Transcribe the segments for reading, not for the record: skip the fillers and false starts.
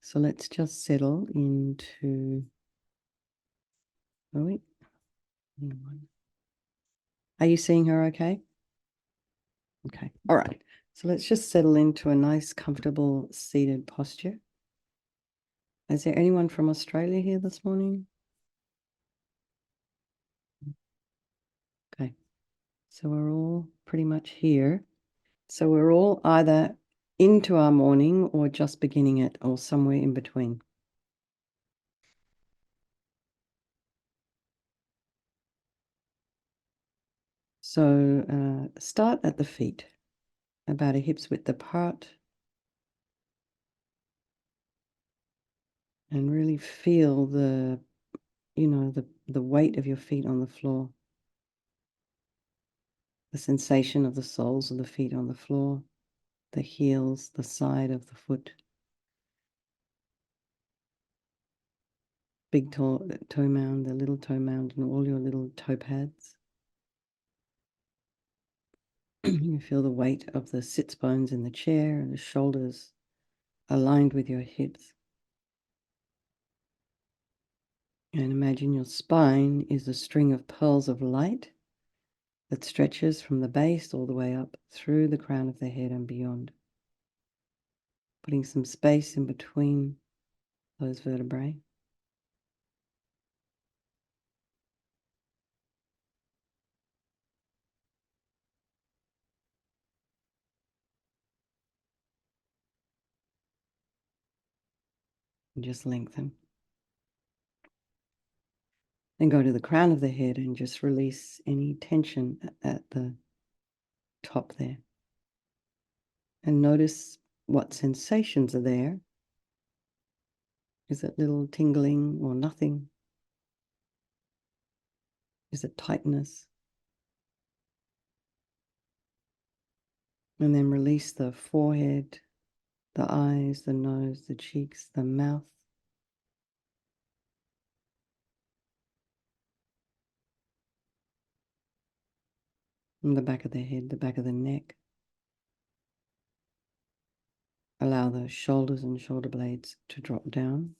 So let's just settle into, oh wait, hang on. Are you seeing her okay? Okay, all right. So let's just settle into a nice, comfortable seated posture. Is there anyone from Australia here this morning? Okay, so we're all pretty much here. So we're all either into our morning or just beginning it or somewhere in between. So start at the feet, about a hip's width apart, and really feel the weight of your feet on the floor, the sensation of the soles of the feet on the floor, the heels, the side of the foot, big toe mound, the little toe mound, and all your little toe pads. You feel the weight of the sits bones in the chair and the shoulders aligned with your hips. And imagine your spine is a string of pearls of light that stretches from the base all the way up through the crown of the head and beyond, putting some space in between those vertebrae. And just lengthen. Then go to the crown of the head and just release any tension at the top there. And notice what sensations are there. Is it little tingling or nothing? Is it tightness? And then release the forehead, the eyes, the nose, the cheeks, the mouth. And the back of the head, the back of the neck. Allow the shoulders and shoulder blades to drop down.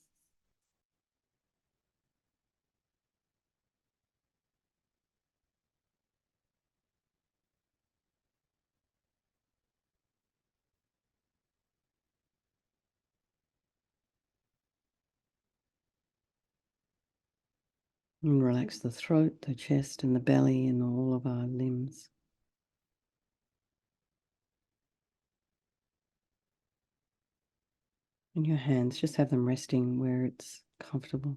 And relax the throat, the chest, and the belly, and all of our limbs. And your hands, just have them resting where it's comfortable.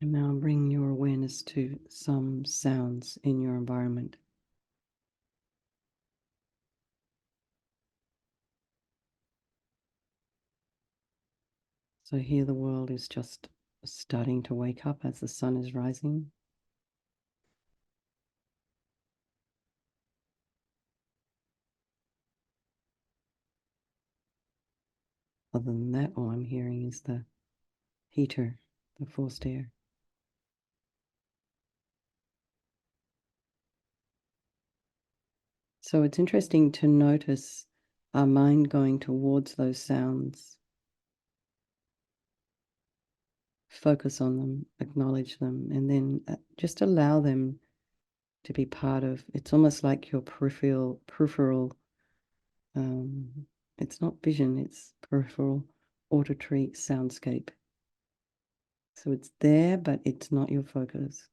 And now bring your awareness to some sounds in your environment. So here the world is just starting to wake up as the sun is rising. Other than that, all I'm hearing is the heater, the forced air. So it's interesting to notice our mind going towards those sounds. Focus on them, acknowledge them, and then just allow them to be part of. It's almost like your peripheral. It's not vision; it's peripheral auditory soundscape. So it's there, but it's not your focus.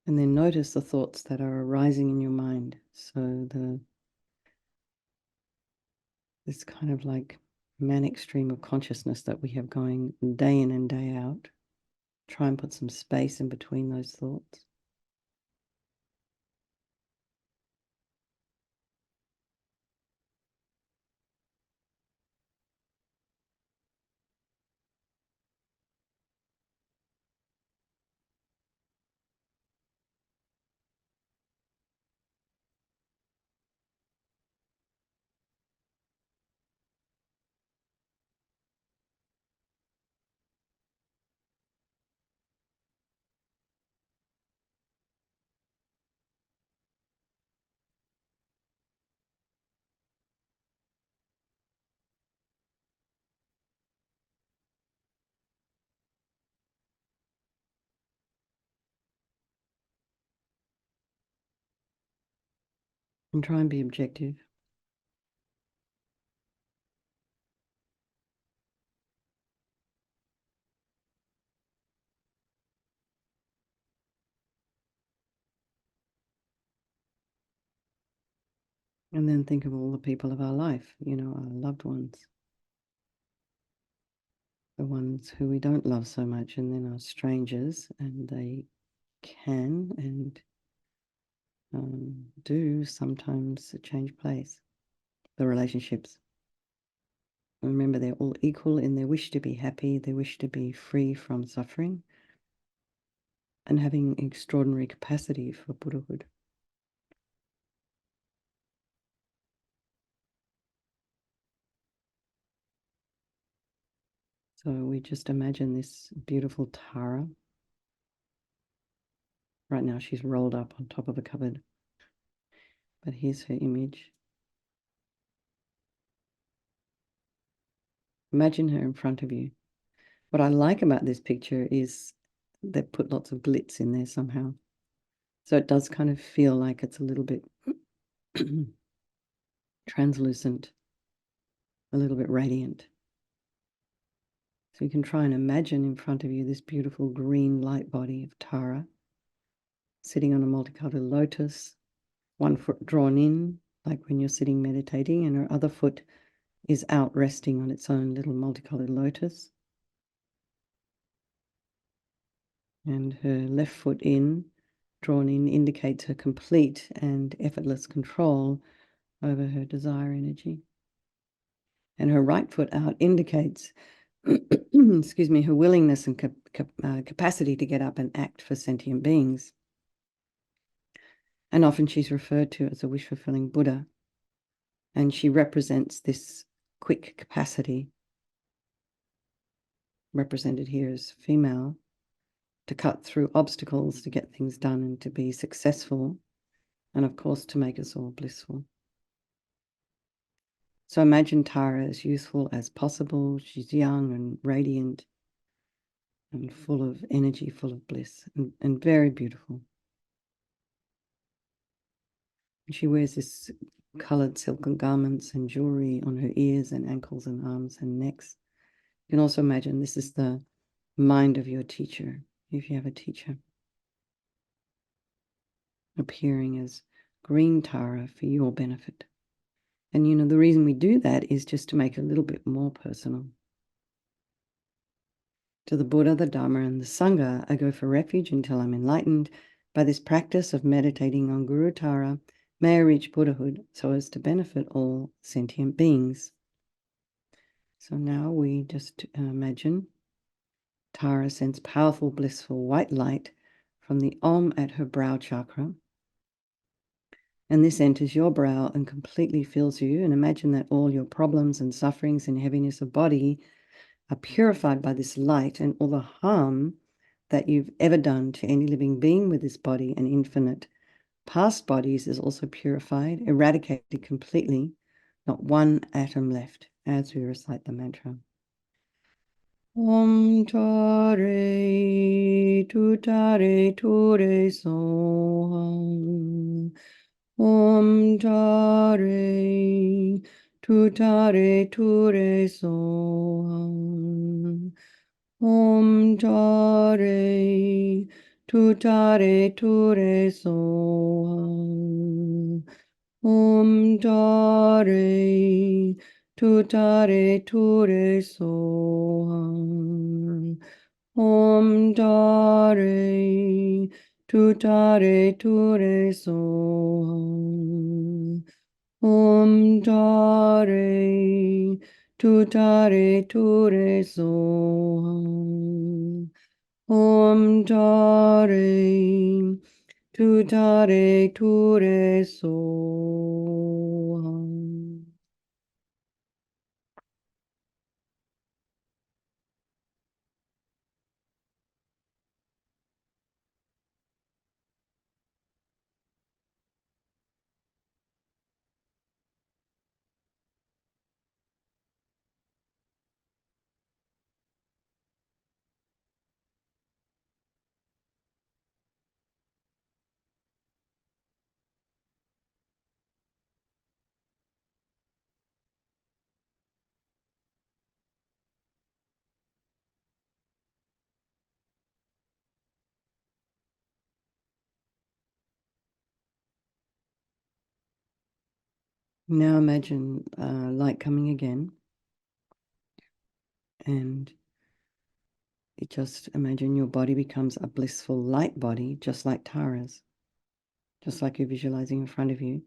And then notice the thoughts that are arising in your mind. So this kind of like manic stream of consciousness that we have going day in and day out. Try and put some space in between those thoughts. And try and be objective. And then think of all the people of our life, our loved ones, the ones who we don't love so much, and then are strangers, and they can and do sometimes change place, the relationships. Remember, they're all equal in their wish to be happy, their wish to be free from suffering, and having extraordinary capacity for Buddhahood. So we just imagine this beautiful Tara. Right now she's rolled up on top of a cupboard, but here's her image. Imagine her in front of you. What I like about this picture is they've put lots of glitz in there somehow. So it does kind of feel like it's a little bit translucent, a little bit radiant. So you can try and imagine in front of you this beautiful green light body of Tara sitting on a multicolored lotus, one foot drawn in, like when you're sitting meditating, and her other foot is out resting on its own little multicolored lotus. And her left foot in, drawn in, indicates her complete and effortless control over her desire energy. And her right foot out indicates, excuse me, her willingness and capacity to get up and act for sentient beings. And often she's referred to as a wish-fulfilling Buddha. And she represents this quick capacity, represented here as female, to cut through obstacles, to get things done and to be successful, and of course to make us all blissful. So imagine Tara as youthful as possible. She's young and radiant and full of energy, full of bliss, and very beautiful. And she wears this colored silken garments and jewelry on her ears and ankles and arms and necks. You can also imagine this is the mind of your teacher, if you have a teacher, appearing as green Tara for your benefit. And the reason we do that is just to make it a little bit more personal. To the Buddha, the Dharma, and the Sangha, I go for refuge until I'm enlightened. By this practice of meditating on Guru Tara, may I reach Buddhahood so as to benefit all sentient beings. So now we just imagine Tara sends powerful, blissful white light from the Om at her brow chakra. And this enters your brow and completely fills you. And imagine that all your problems and sufferings and heaviness of body are purified by this light, and all the harm that you've ever done to any living being with this body and infinite past bodies is also purified, eradicated completely, not one atom left, as we recite the mantra. Om Tare Tutare Ture Soham. Om Tare Tutare Ture Soham. Om Tare Tutare Ture Soham. Om Tare tutare ture soham. Om Dare tutare ture soham. Om Dare tutare ture soham. Om Dare tutare ture soham. Now imagine light coming again, and just imagine your body becomes a blissful light body, just like Tara's, just like you're visualizing in front of you,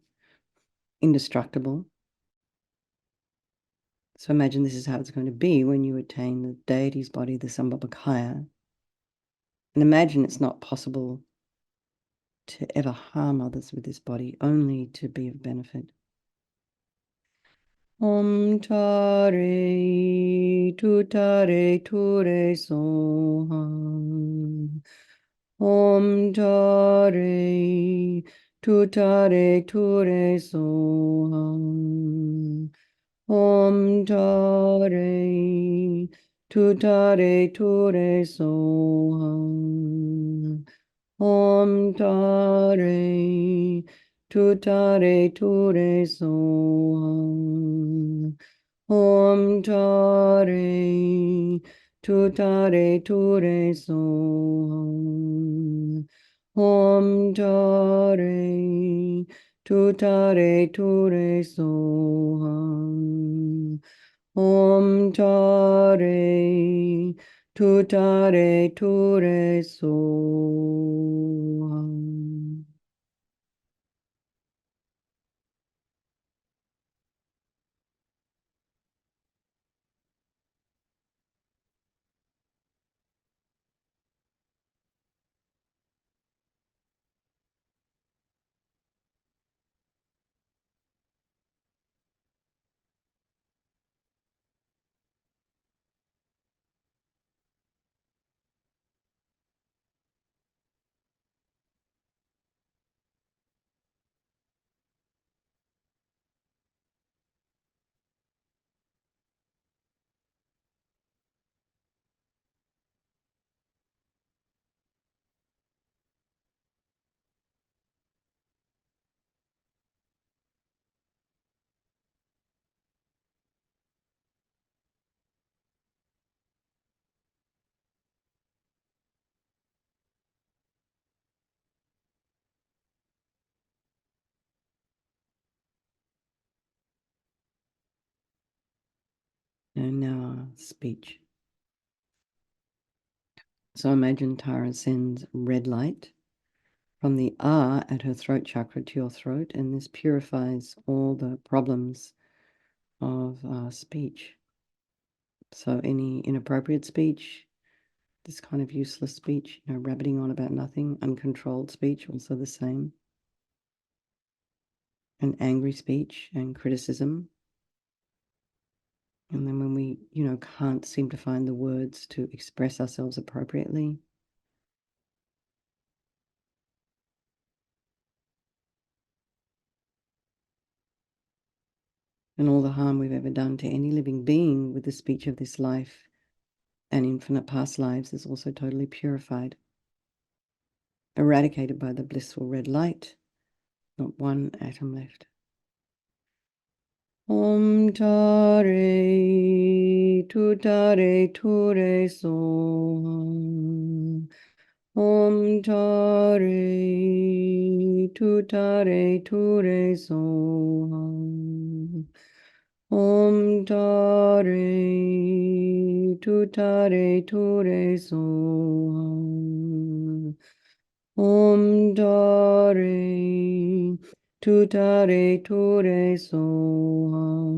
indestructible. So imagine this is how it's going to be when you attain the deity's body, the Sambhabakaya. And imagine it's not possible to ever harm others with this body, only to be of benefit. Om Tare Tutare Ture Soham. Om Tare Tutare Ture Soham. Om Tare Tutare Ture Soham. Om Tare tutare ture soham. Om Tare tutare ture soham. Om Tare tutare ture soham. Om Tare tutare ture soham. And now speech. So imagine Tara sends red light from the R at her throat chakra to your throat, and this purifies all the problems of speech. So any inappropriate speech, this kind of useless speech, rabbiting on about nothing, uncontrolled speech, also the same, and angry speech and criticism. And then when we, can't seem to find the words to express ourselves appropriately, and all the harm we've ever done to any living being with the speech of this life and infinite past lives is also totally purified, eradicated by the blissful red light, not one atom left. Om Tare Tutare Ture Soham. Om Tare Tutare Ture Soham. Om Tare Tutare Ture Soham. Om Tare Tutare Ture Soham.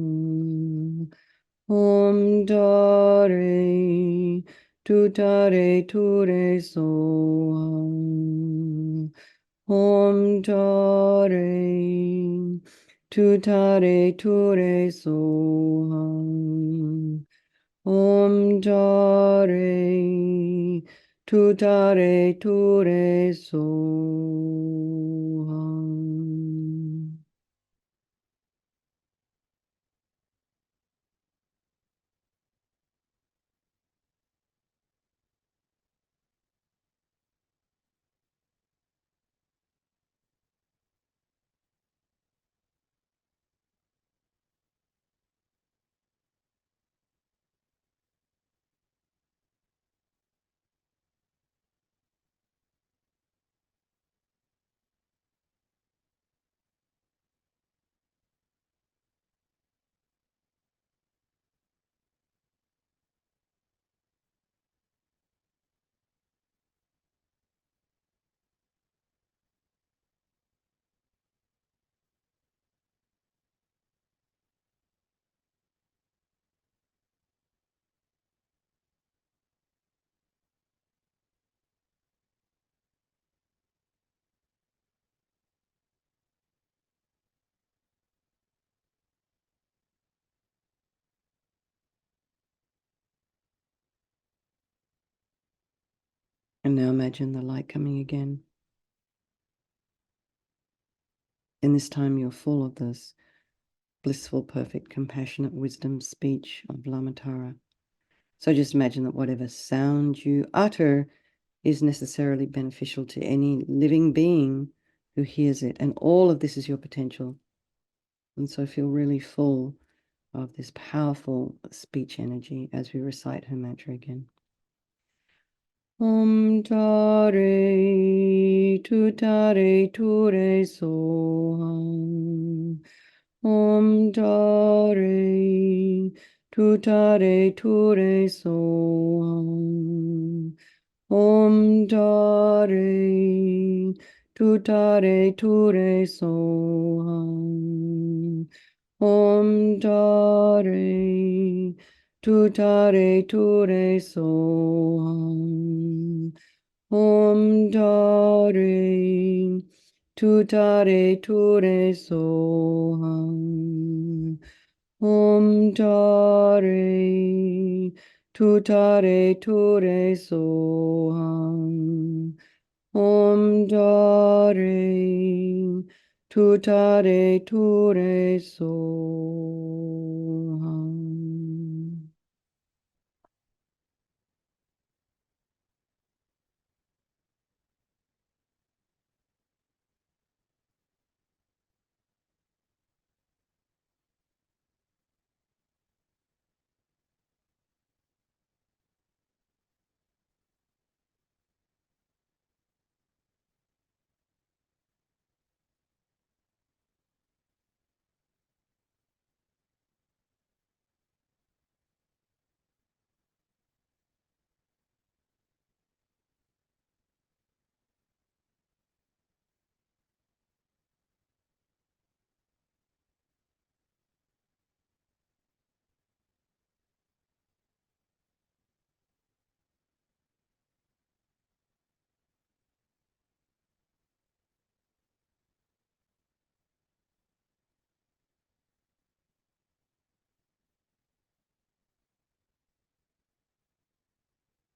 Om Tare Tutare Ture Soham. Om Tare Tutare Ture Soham. Om Tare Tutare Ture Soham. And now imagine the light coming again. And this time you're full of this blissful, perfect, compassionate wisdom speech of Lamatara. So just imagine that whatever sound you utter is necessarily beneficial to any living being who hears it. And all of this is your potential. And so feel really full of this powerful speech energy as we recite her mantra again. Om Tare Tutare Ture Soham. Om Tare Tutare Ture Soham. Om Tare Tutare Ture Soham. Om Tare Tutare Ture Soham. Om Tare Tutare Ture Soham. Om Tare Tutare Ture Soham. Om Tare Tutare Ture Soham.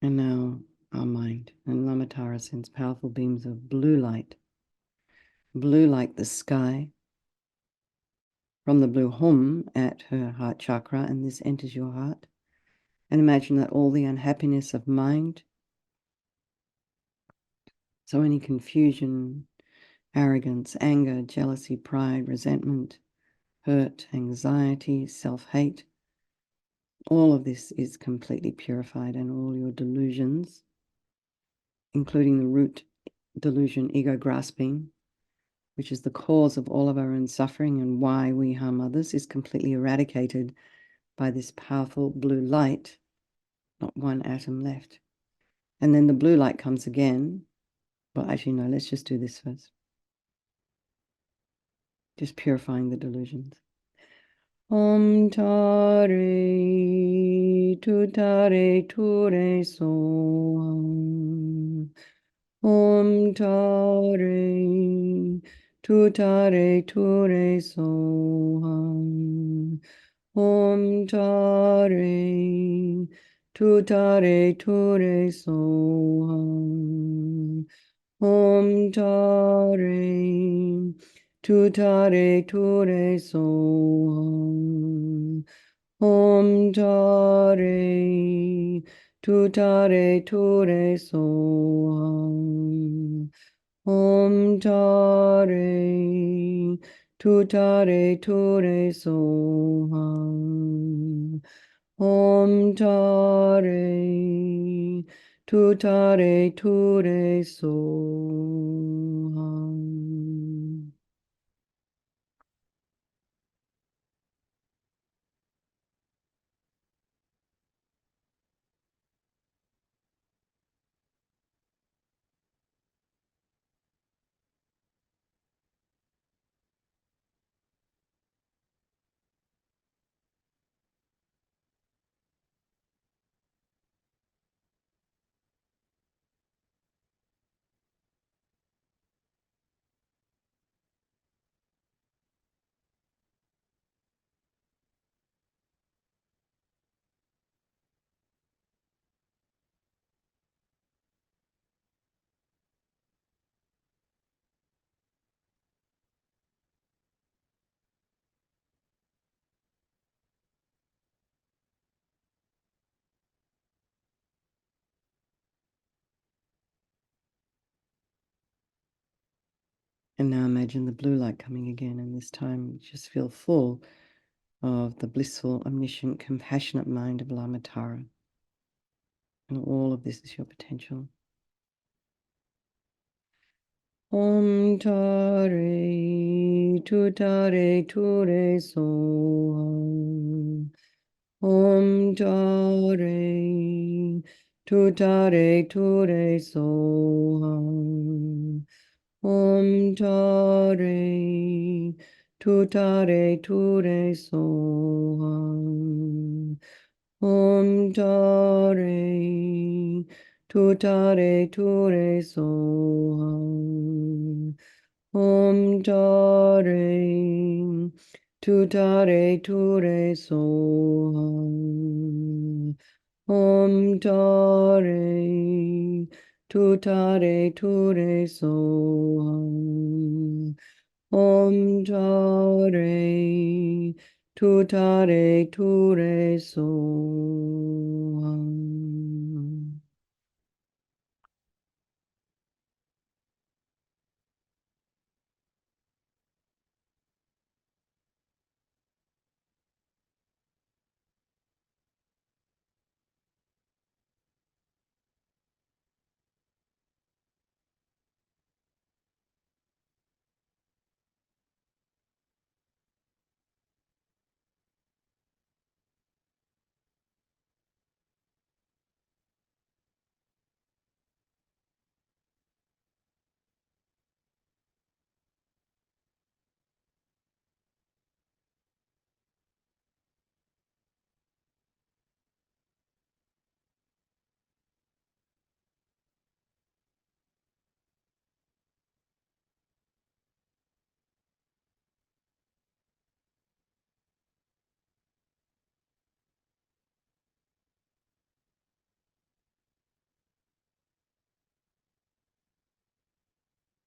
And now our mind and Lamatara sends powerful beams of blue like the sky, from the blue hum at her heart chakra, and this enters your heart. And imagine that all the unhappiness of mind, so any confusion, arrogance, anger, jealousy, pride, resentment, hurt, anxiety, self-hate, all of this is completely purified, and all your delusions, including the root delusion, ego grasping, which is the cause of all of our own suffering and why we harm others, is completely eradicated by this powerful blue light, not one atom left. And then the blue light comes again. Well, actually, no, let's just do this first. Just purifying the delusions. Om tare tutare ture soham. Om tare tutare ture soham. Om tare tutare ture soham. Om tare tutare ture soham. Om tare tutare ture soham. Om tare tutare ture soham. Om tare tutare ture soham. And now imagine the blue light coming again, and this time just feel full of the blissful, omniscient, compassionate mind of Lama Tara. And all of this is your potential. Om tare tutare ture soham. Om tare tutare ture soham. Om tare tutare ture soham. Om tare tutare ture soham. Om tare tutare ture soham. Om tare tutare ture soham. Om tare tutare ture soham.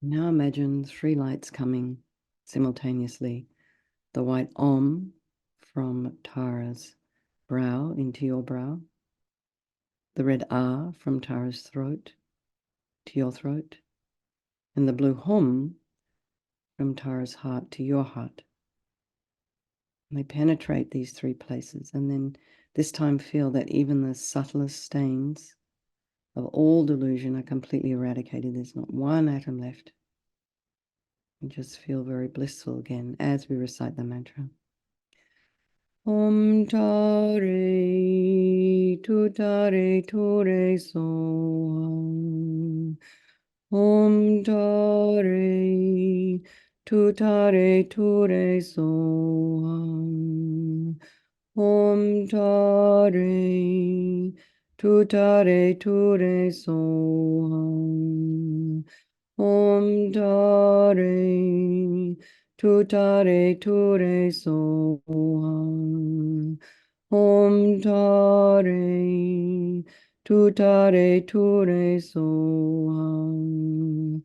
Now imagine three lights coming simultaneously. The white Om from Tara's brow into your brow. The red Ah from Tara's throat to your throat. And the blue Hum from Tara's heart to your heart. And they penetrate these three places. And then this time feel that even the subtlest stains of all delusion are completely eradicated. There's not one atom left. And just feel very blissful again as we recite the mantra. Om Tare Tutare Ture Soham. Om Tare Tutare Ture Soham. Om Tare Tutare Ture Soham. Om Tare Tutare Ture Soham. Om Tare Tutare Ture Soham.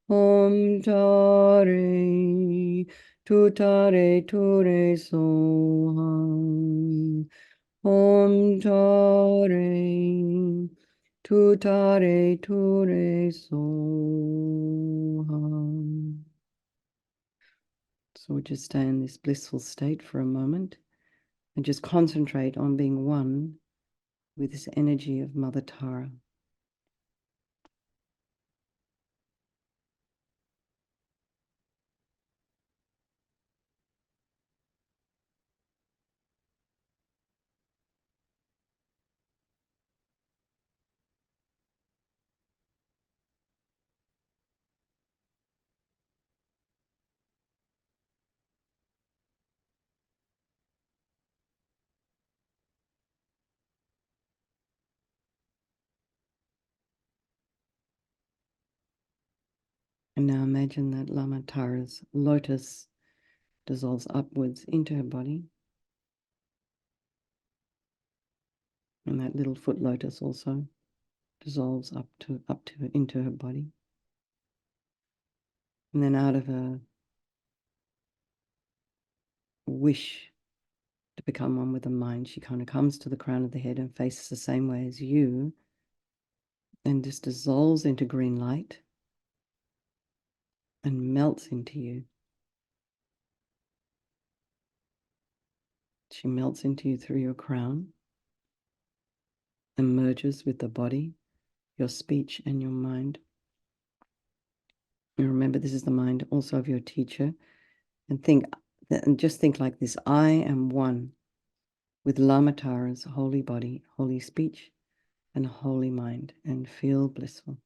Om Tare Tutare Ture Soham. Om Tare Tutare Ture Soham. So we'll just stay in this blissful state for a moment and just concentrate on being one with this energy of Mother Tara. And now imagine that Lama Tara's lotus dissolves upwards into her body. And that little foot lotus also dissolves into her body. And then out of a wish to become one with the mind, she kind of comes to the crown of the head and faces the same way as you, and just dissolves into green light and melts into you. She melts into you through your crown and merges with the body, your speech, and your mind. And remember, this is the mind also of your teacher. And just think like this: I am one with Lama Tara's holy body, holy speech, and holy mind, and feel blissful.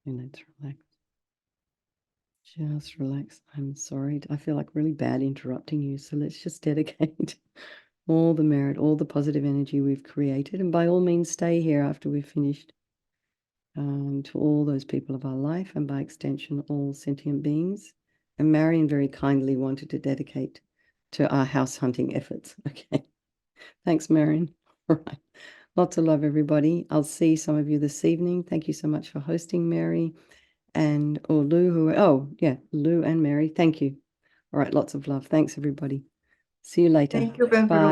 And let's relax. Just relax. I'm sorry. I feel like really bad interrupting you. So let's just dedicate all the merit, all the positive energy we've created. And by all means, stay here after we've finished. To all those people of our life, and by extension, all sentient beings. And Marion very kindly wanted to dedicate to our house hunting efforts. Okay. Thanks, Marion. All right. Lots of love, everybody. I'll see some of you this evening. Thank you so much for hosting, Mary. And or Lou, Lou and Mary. Thank you. All right, lots of love. Thanks, everybody. See you later. Thank you, Bye.